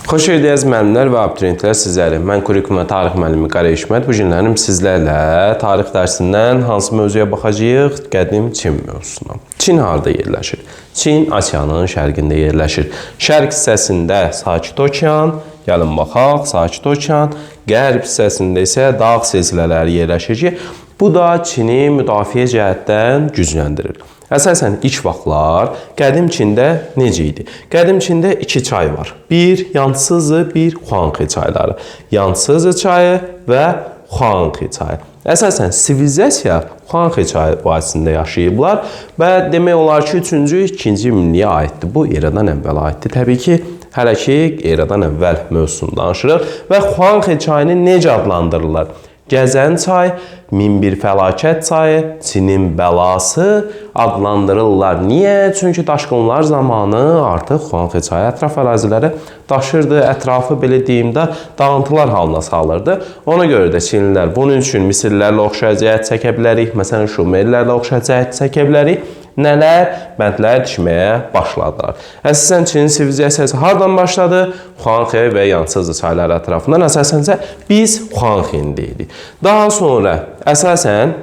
Xoş geldiniz müəllimlər və abituriyentlər sizləri. Mən Kurikulum və Tarix müəllimi Qara İşmət. Bu günlərim sizlərlə tarix dərsindən hansı mövzuya baxacağıq? Qədim Çin mövzusuna. Çin harada yerləşir? Çin Asiyanın şərqində yerləşir. Şərq hissəsində Sakit Okean, gəlin baxaq, Sakit Okean, qərb hissəsində isə dağ silsilələri yerləşir ki, bu da Çini müdafiə cəhətdən gücləndirir. Əsasən ilk vaxtlar qədim Çində necə idi? Qədim Çində iki çay var. Bir Yansızı, bir Xuanxi çayları. Yansızı çayı və Xuanxi çayı. Əsasən sivilizasiya Xuanxi çayı vasitəsində yaşayıblar və demək olar ki, 3-cü, 2-ci minilliyə aiddir. Bu eradan əvvəl aiddir. Təbii ki, hələ ki eradan əvvəl mövzusunu danışırıq və Xuanxi çayını necə adlandırırlar? Gəzən çay, Minbir fəlakət çayı, Çinin bəlası adlandırırlar. Niyə? Çünki daşqınlar zamanı artıq Xuanxi çayı ətraf əraziləri daşırdı. Ətrafı belə deyimdə dağıntılar halına salırdı. Ona görə də Çinlilər bunun üçün Misirlərlə oxşar cəhət çəkə bilərik. Məsələn, Şumerlərlə oxşar cəhət çəkə bilərik. Nələr? Bəndlər tikməyə başladılar. Əsasən Çinin sivilizasiyası hardan başladı? Xuanxi və Yansızı çayları ətrafından əsasən biz Xuanxini deyirik. Daha sonra əsasən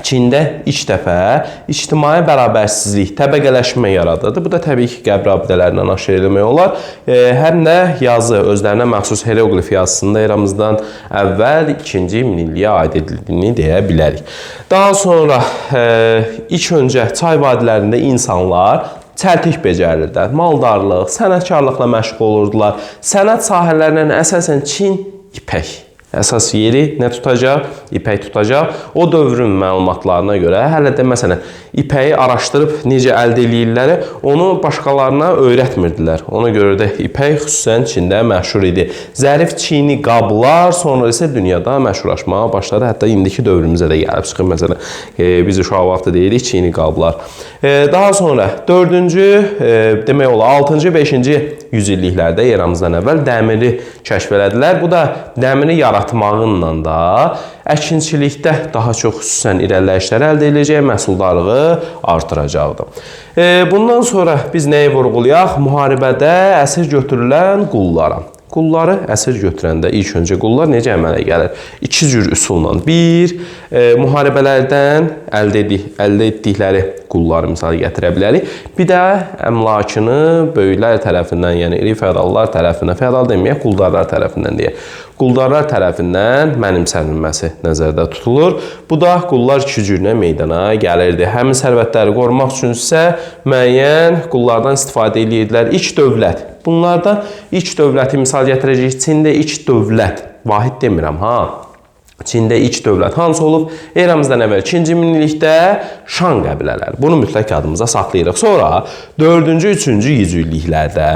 Çində ilk dəfə ictimai bərabərsizlik, təbəqələşmə yaradıldı. Bu da təbii ki, qəbr abidələrindən aşır eləmək olar. Həm də yazı, özlərinə məxsus hieroqlif yazısında eramızdan əvvəl 2-ci minilliyə aid edildiyini deyə bilərik. Daha sonra ilk öncə çay vadilərində insanlar çəltik becərirdilər. Maldarlıq, sənətkarlıqla məşğul olurdular. Sənət sahələrindən əsasən Çin ipək. Əsas yeri nə tutacaq? İpək tutacaq. O dövrün məlumatlarına görə hələ də məsələn ipəyi araşdırıb necə əldə eləyirlər, onu başqalarına öyrətmirdilər. Ona görə də ipək xüsusən Çində məşhur idi. Zərif Çini qablar sonra isə dünyada məşhurlaşmağa başladı. Hətta indiki dövrümüzə də gəlib çıxır. Məsələn, biz uşaq vaxtı deyirik Çini qablar. Daha sonra 4-cü, demək olar 6-cı, 5-ci yüzilliklərdə eramızdan əvvəl dəmiri kəşf elədilər. Bu da dəmiri yaratmağınla da əkinçilikdə daha çox xüsusən irəliləyişlər əldə edəcək, məhsuldarlığı artıracaqdı. Bundan sonra biz nəyi vurğulayaq? Müharibədə əsir götürülən qullara. Qulları əsir götürəndə ilk öncə qullar necə əmələ gəlir? İki cür üsulla. Bir, müharibələrdən əldə etdikləri qulları misal gətirə bilərik. Bir də əmlakını böyüklər tərəfindən, yəni iri feodallar tərəfindən, feodal deməyək, quldarlar tərəfindən deyək. Quldarlar tərəfindən mənimsənilməsi nəzərdə tutulur. Bu da qullar iki cürlə meydana gəlirdi. Həmin sərvətləri qorumaq üçün isə müəyyən qullardan istifadə edirdilər. İlk dövlət. Bunlardan ilk dövləti misal gətirəcək. Çində ilk dövlət, vahid demirəm ha. Çində ilk dövlət hansı olub? Eramızdan əvvəl 2-ci minillikdə Şan qəbilələri. Bunu mütləq adımıza saxlayırıq. Sonra 4-cü, 3-cü yüzilliklərdə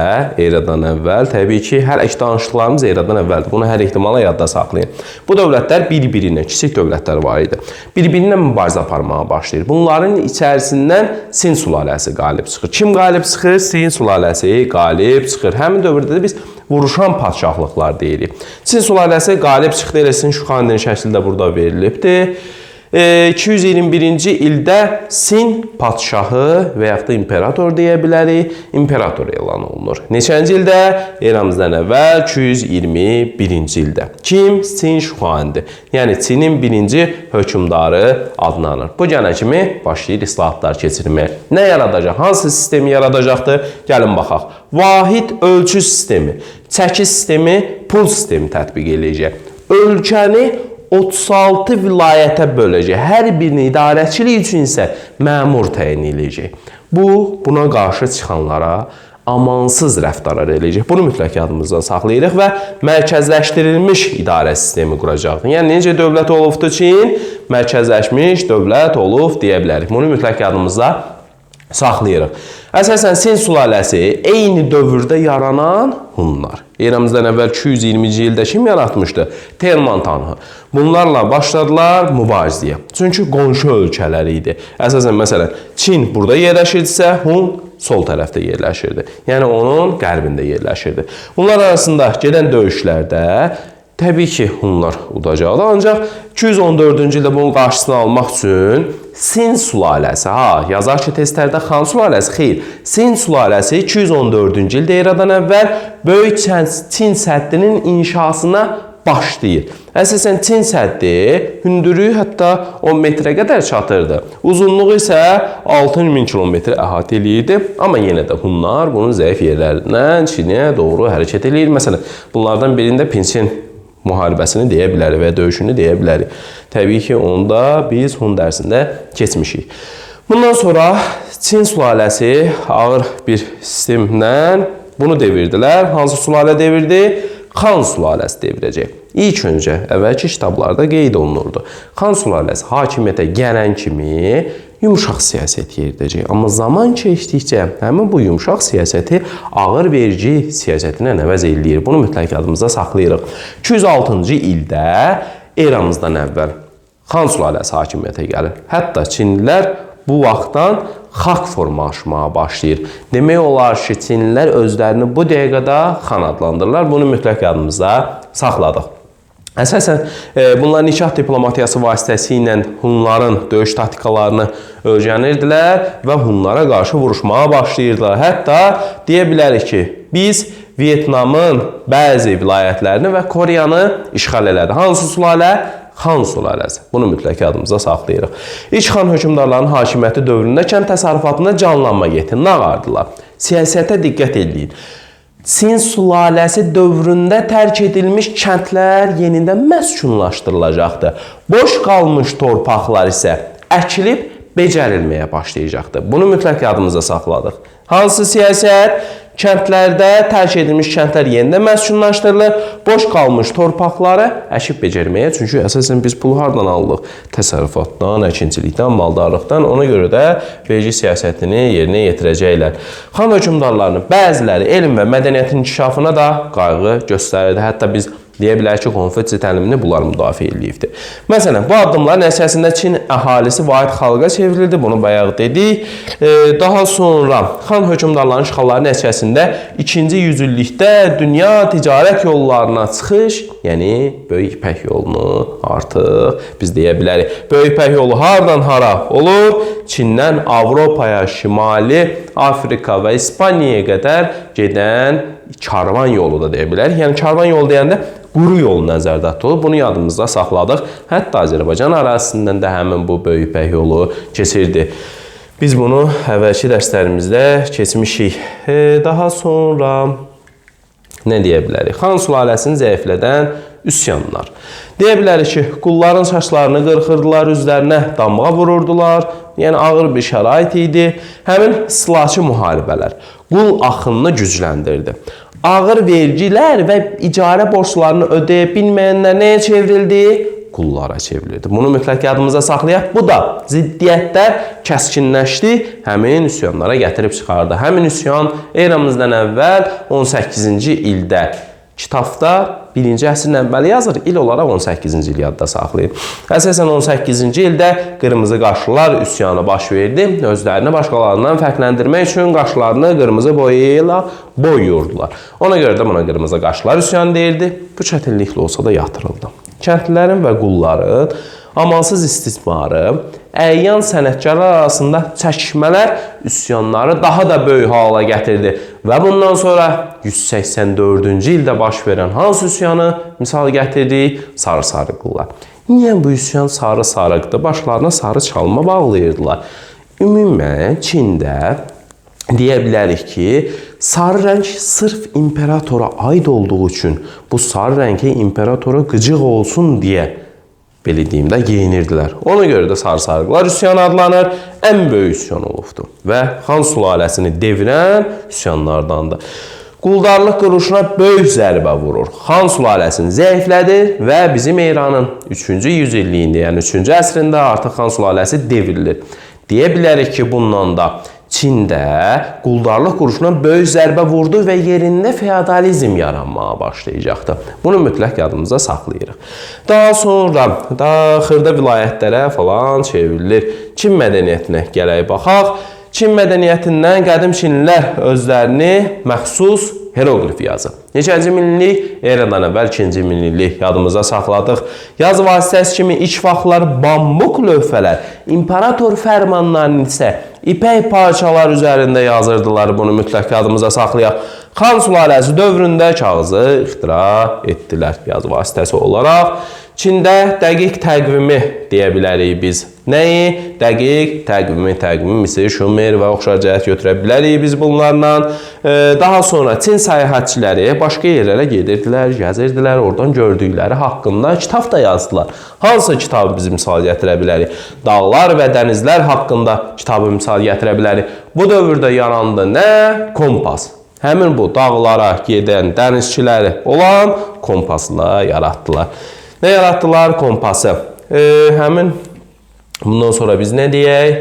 eradan əvvəl, təbii ki, hər iki danışıqlarımız eradan əvvəldir. Bunu hər ehtimala yadda saxlayın. Bu dövlətlər bir-birinə, kiçik dövlətlər var idi. Bir-birinə mübarizə aparmağa başlayır. Bunların içərisindən Sin sülaləsi qalib çıxır. Kim qalib çıxır? Sin sülaləsi qalib çıxır. Həmin dövrdə də biz vuruşan padşahlıqlar deyirik. Çin sülaləsi qalib çıxdı, elə Sin Şuxandinin şəklində burada verilibdir. 221-ci ildə Sin padşahı və yaxud da imperator deyə bilərik, imperator elan olunur. Neçənci ildə? Eramızdan əvvəl 221-ci ildə. Kim? Sin Şuxandi. Yəni Çinin birinci hökmdarı adlanır. Bu gələn kimi başlayır islahatlar keçirməyə. Nə yaradacaq? Hansı sistemi yaradacaqdır? Gəlin baxaq. Vahid ölçü sistemi, çəki sistemi, pul sistemi tətbiq edəcək. Ölkəni 36 vilayətə böləcək. Hər birini idarəçilik üçün isə məmur təyin edəcək. Buna qarşı çıxanlara amansız rəftarlar eləyəcək. Bunu mütləq yadımızdan saxlayırıq və mərkəzləşdirilmiş idarə sistemi quracaqdır. Yəni, necə dövlət olubdur Çin? Mərkəzləşmiş dövlət olub deyə bilərik. Bunu mütləq yadımızda saxlayırıq. Əsasən Sin sülaləsi eyni dövrdə yaranan Hunlar. Eramızdan əvvəl 220-ci ildə kim yaratmışdı? Teoman Tanrı. Bunlarla başladılar mübarizəyə. Çünki qonşu ölkələri idi. Əsasən, məsələn, Çin burada yerləşirdisə, Hun sol tərəfdə yerləşirdi. Yəni, onun qərbində yerləşirdi. Bunlar arasında gedən döyüşlərdə Təbii ki, Hunlar udacaqdı. Ancaq 214-cü ildə bunun qarşısını almaq üçün Sin sülaləsi, yazar ki, testlərdə Xan sülaləsi, xeyr, Sin sülaləsi 214-cü ildə eradan əvvəl Böyük Çin səddinin inşasına başlayır. Əsasən Çin səddi hündürlüyü hətta 10 metrə qədər çatırdı. Uzunluğu isə 6000 kilometr əhatə edirdi. Amma yenə də Hunlar bunun zəif yerlərindən Çinə doğru hərəkət edir. Məsələn, bunlardan birində Pinçin müharibəsini deyə bilərik və döyüşünü deyə bilərik. Təbii ki, onu da biz Hun dərsində keçmişik. Bundan sonra Çin sülaləsi ağır bir sistemlə bunu devirdilər. Hansı sülalə devirdi? Xan sülaləsi devirəcək. İlk öncə əvvəlki kitablarda qeyd olunurdu. Xan sülaləsi hakimiyyətə gələn kimi yumuşaq siyasət yeridəcək. Amma zaman keçdikcə həmin bu yumuşaq siyasəti ağır vergi siyasətinə əvəz eləyir. Bunu mütləq yadımızda saxlayırıq. 206-cı ildə eramızdan əvvəl Xan sülaləsi hakimiyyətə gəlir. Hətta Çinlilər bu vaxtdan xalq formalaşmağa başlayır. Demək olar ki, Çinlilər özlərini bu dəqiqədə xan adlandırırlar. Bunu mütləq yadımızda saxladıq. Əsasən, bunlar nikah diplomatiyası vasitəsilə Hunların döyüş taktikalarını öyrənirdilər və Hunlara qarşı vuruşmağa başlayırdılar. Hətta deyə bilərik ki, biz Vyetnamın bəzi vilayətlərini və Koreyanı işğal elədi. Hansı sülalə? Xan sülaləsi. Bunu mütləq yadımıza saxlayırıq. İlk xan hökmdarlarının hakimiyyəti dövründə kənd təsərrüfatında canlanma getirin, ağardılar. Siyasətə diqqət edin. Sin sülaləsi dövründə tərk edilmiş kəndlər yenidən məskunlaşdırılacaqdı. Boş qalmış torpaqlar isə əkilib becərilməyə başlayacaqdı. Bunu mütləq yadımıza saxladıq. Hansı siyasət? Kəndlərdə tərk edilmiş kəndlər yenidən məskunlaşdırılır. Boş qalmış torpaqları əkib becərməyə. Çünki əsasən biz pulu hardan aldıq? Təsərrüfatdan, əkinçilikdən, maldarlıqdan. Ona görə də vergi siyasətini yerinə yetirəcəklər. Xan hökmdarlarının bəziləri elm və mədəniyyətin inkişafına da qayğı göstərirdi. Hətta biz deyə bilərik ki, Konfutsi təlimini bunlar müdafiə edilibdir. Məsələn, bu addımlar nəticəsində Çin əhalisi vahid xalqa çevrildi. Bunu bayaq dedik. Daha sonra xan hökmdarlarının işğalları nəticəsində 2-ci yüzillikdə dünya ticarət yollarına çıxış, yəni Böyük İpək yolunu artıq biz deyə bilərik. Böyük İpək yolu hardan hara olur? Çindən Avropaya, Şimali Afrika və İspaniyaya qədər gedən karvan yolu da deyə bilərik. Yəni karvan yolu deyəndə quru yol nəzərdə tutulur. Bunu yadımızda saxladıq. Hətta Azərbaycan ərazisindən də həmin bu Böyük İpək yolu keçirdi. Biz bunu əvvəlki dərslərimizdə keçmişik. Daha sonra nə deyə bilərik? Xan sülaləsini zəiflədən üsyanlar. Deyə bilərik ki, qulların saçlarını qırxırdılar, üzlərinə damğa vururdular. Yəni ağır bir şərait idi. Həmin islaçı müharibələr qul axınını gücləndirdi. Ağır vergilər və icarə borclarını ödəyə bilməyənlər nəyə çevrildi? Qullara çevrildi. Bunu mütləq yadımıza saxlayaq. Bu da ziddiyyətlər kəskinləşdi, həmin üsyanlara gətirib çıxardı. Həmin üsyan eramızdan əvvəl 18-ci ildə kitabda 1-ci əsrin əvvəli yazır, il olaraq 18-ci il yadda saxlayın. Əsasən 18-ci ildə qırmızı qaşlılar üsyanı baş verdi. Özlərini başqalarından fərqləndirmək üçün qaşlarını qırmızı boyayla boyuyurdular. Ona görə də buna qırmızı qaşlılar üsyanı deyildi. Bu çətinliklə olsa da yatırıldı. Kəndlilərin və qulların amansız istismarı, əyyan sənətkarlar arasında çəkişmələr üsyanları daha da böyük hala gətirdi. Və bundan sonra 184-cü ildə baş verən hansı üsyanı misal gətirdik? Sarı-sarıqlılar. Niyə bu üsyan sarı-sarıqdır? Başlarına sarı çalma bağlayırdılar. Ümumən Çində deyə bilərik ki, sarı rəng sırf imperatora aid olduğu üçün bu sarı rəngi imperatora qıcıq olsun deyə belə deyimdə geyinirdilər. Ona görə də sarı-sarıqlar üsyanı adlanır. Ən böyük üsyan olubdur və xan sülaləsini devirən üsyanlardandır. Quldarlıq quruluşuna böyük zərbə vurur. Xan sülaləsini zəiflədir və bizim İranın 3-cü yüzilliyində, yəni 3-cü əsrində artıq xan sülaləsi devrilir. Deyə bilərik ki, bundan da Çində quldarlıq quruluşuna böyük zərbə vurdu və yerində feodalizm yaranmağa başlayacaqdı. Bunu mütləq yadımıza saxlayırıq. Daha sonra da xırda vilayətlərə falan çevrilir. Çin mədəniyyətinə gələk baxaq. Çin mədəniyyətindən qədim Çinlilər özlərini məxsus heroqlif yazı. Neçənci minillik? Eradan əvvəl 2-ci minillik yadımıza saxladıq. Yazı vasitəsi kimi ilk vaxtlar bambuk lövhələr, imperator fərmanlarını isə ipək parçalar üzərində yazırdılar. Bunu mütləq yadımıza saxlayaq. Xan sülaləsi dövründə kağızı ixtira etdilər yazı vasitəsi olaraq. Çində dəqiq təqvimi deyə bilərik biz. Nəyi? Dəqiq təqvimi Misir, Şumer və oxşar cəhət götürə bilərik biz bunlarla. Daha sonra Çin səyahətçiləri başqa yerlərə gedirdilər, gəzirdilər, oradan gördükləri haqqında kitab da yazdılar. Hansı kitabı biz misal gətirə bilərik? Dağlar və dənizlər haqqında kitabı misal gətirə bilərik. Bu dövrdə yarandı nə? Kompas. Həmin bu dağlara gedən dənizçiləri olan kompasla yaratdılar. Nə yaratdılar? Kompası. Bundan sonra biz nə deyək?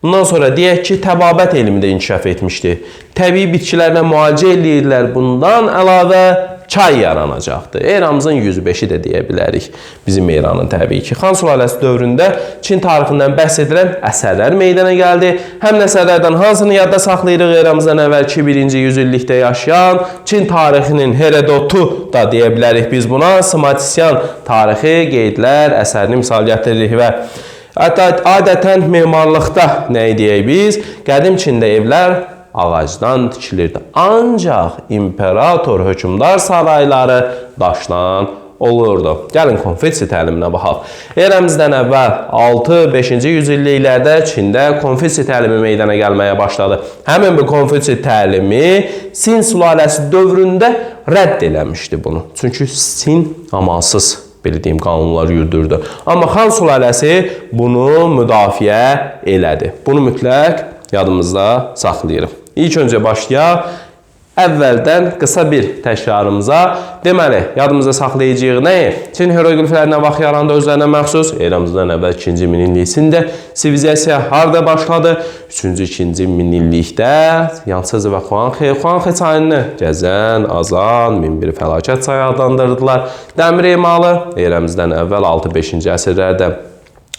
Bundan sonra deyək ki, təbabət elmi də inkişaf etmişdi. Təbii bitkilərlə müalicə edirlər. Bundan əlavə çay yaranacaqdı. Eramızın 105-i də deyə bilərik. Bizim eranın təbii ki. Xan sülaləsi dövründə Çin tarixindən bəhs edilən əsərlər meydana gəldi. Həmin əsərlərdən hansını yadda saxlayırıq? Eramızdan əvvəlki 1-ci yüzillikdə yaşayan Çin tarixinin Herodotu da deyə bilərik biz buna. Smatisyan tarixi qeydlər əsərini misal gətiririk və adətən memarlıqda nə deyək biz? Qədim Çində evlər ağacdan tikilirdi. Ancaq imperator hökmdar sarayları daşdan olurdu. Gəlin Konfutsi təliminə baxaq. Eramızdan əvvəl 6-5-ci yüzilliklərdə Çində Konfutsi təlimi meydana gəlməyə başladı. Həmin bu Konfutsi təlimi Sin sülaləsi dövründə rədd eləmişdi bunu. Çünki Sin amansız bildiğim qanunlar yürüdürdü. Amma Xan sülaləsi bunu müdafiə elədi. Bunu mütləq yadımızda saxlayırıq. İlk öncə başlayaq. Əvvəldən qısa bir təkrarımıza. Deməli, yadımızda saxlayacağıq nəyi? Çin heroqliflərinə vaxt yarandı özlərinə məxsus. Eramızdan əvvəl 2-ci minillikdə sivilizasiya harda başladı? 3-cü-2-ci minillikdə Yansızı və Xuanxe çayını gəzən, azan, minbir fəlakət çayı adlandırdılar. Dəmir emalı eramızdan əvvəl 6-5-ci əsrlərdə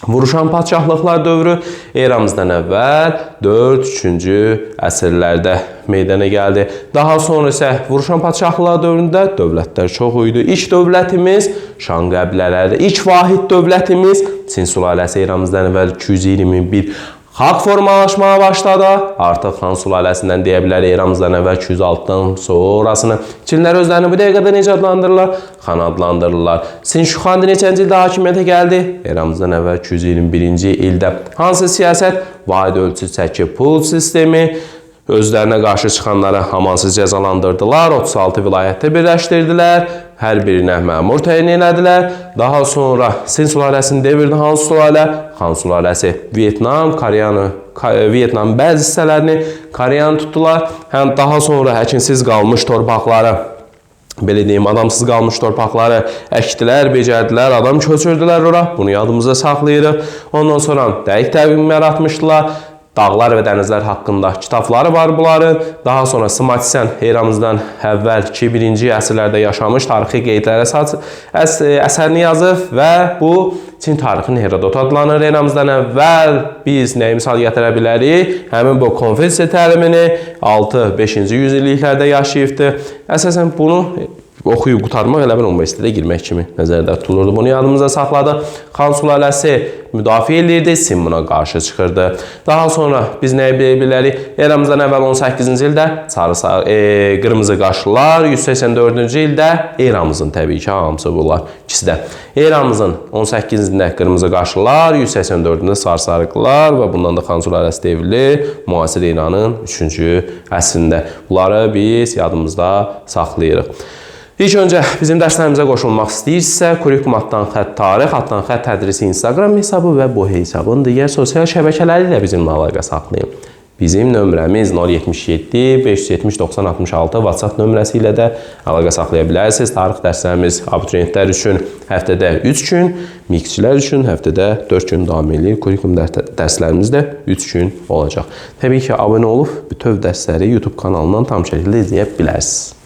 Vuruşan padşahlıqlar dövrü eramızdan əvvəl 4-3-cü əsrlərdə meydana gəldi. Daha sonra isə Vuruşan padşahlıqlar dövründə dövlətlər çox idi. İlk dövlətimiz Şan qəbilələri, ilk vahid dövlətimiz Çin sülaləsi eramızdan əvvəl 221 xalq formalaşmaya başladı. Artıq Xan sülaləsindən deyə bilərik eramızdan əvvəl 206-dan sonrasını. Çinlər özlərini bu dəqiqədə necə adlandırırlar? Xan adlandırırlar. Sin Şuxan neçənci ildə hakimiyyətə gəldi? Eramızdan əvvəl 221-ci ildə. Hansı siyasət? Vahid ölçü çəki pul sistemi. Özlərinə qarşı çıxanları amansız cəzalandırdılar. 36 vilayətdə birləşdirdilər. Hər birinə məmur təyin elədilər. Daha sonra Sin sülaləsini devirdi hansı sülalə? Xan sülaləsi. Vyetnam bəzi hissələrini Koreyanı tutdular. Həm daha sonra həkinsiz qalmış torpaqları, belə deyim, adamsız qalmış torpaqları əkdilər, becərdilər, adam köçürdülər ora. Bunu yadımıza saxlayırıq. Ondan sonra dəqiq təqvim yaratmışdılar. Dağlar və dənizlər haqqında kitabları var bunların. Daha sonra Smatisyan eramızdan əvvəl 2-1-ci əsrlərdə yaşamış tarixi qeydlər əsərini yazıb və bu Çin tarixinin Herodotu adlanır. Eramızdan əvvəl biz nəyi misal gətirə bilərik? Həmin bu Konfutsi təlimini 6-5-ci yüzilliklərdə yaşayıbdı. Əsasən bunu oxuyub qutarmaq elə bir universitetə girmək kimi nəzərdə tutulurdu. Bunu yadımıza saxladıq. Xan sülaləsi müdafiə edirdi, Sin buna qarşı çıxırdı. Daha sonra biz nəyə bilə bilərik? Eramızdan əvvəl 18-ci ildə qırmızı qaşlılar, 184-cü ildə eramızın təbii ki, hamısı bunlar ikisi də. Eramızın 18-cində qırmızı qaşlılar, 184-cündə sarı-sarıqlar və bundan da Xan sülaləsi devrilir. Müasir İranın 3-cü əsrində. Bunları biz yadımızda saxlayırıq. İlk öncə bizim dərslərimizə qoşulmaq istəyirsə, Kurikumatdan xətt tarix, Atdan xətt tədrisi Instagram hesabı və bu hesabın digər sosial şəbəkələri ilə bizimlə əlaqə saxlayın. Bizim nömrəmiz 077 570 90 66 WhatsApp nömrəsi ilə də əlaqə saxlaya bilərsiniz. Tarix dərslərimiz abituriyentlər üçün həftədə 3 gün, miksçilər üçün həftədə 4 gün davam edir. Kurikum dərslərimiz də 3 gün olacaq. Təbii ki, abunə olub bütöv dərsləri YouTube kanalından tam şəkildə izləyə bilərsiniz.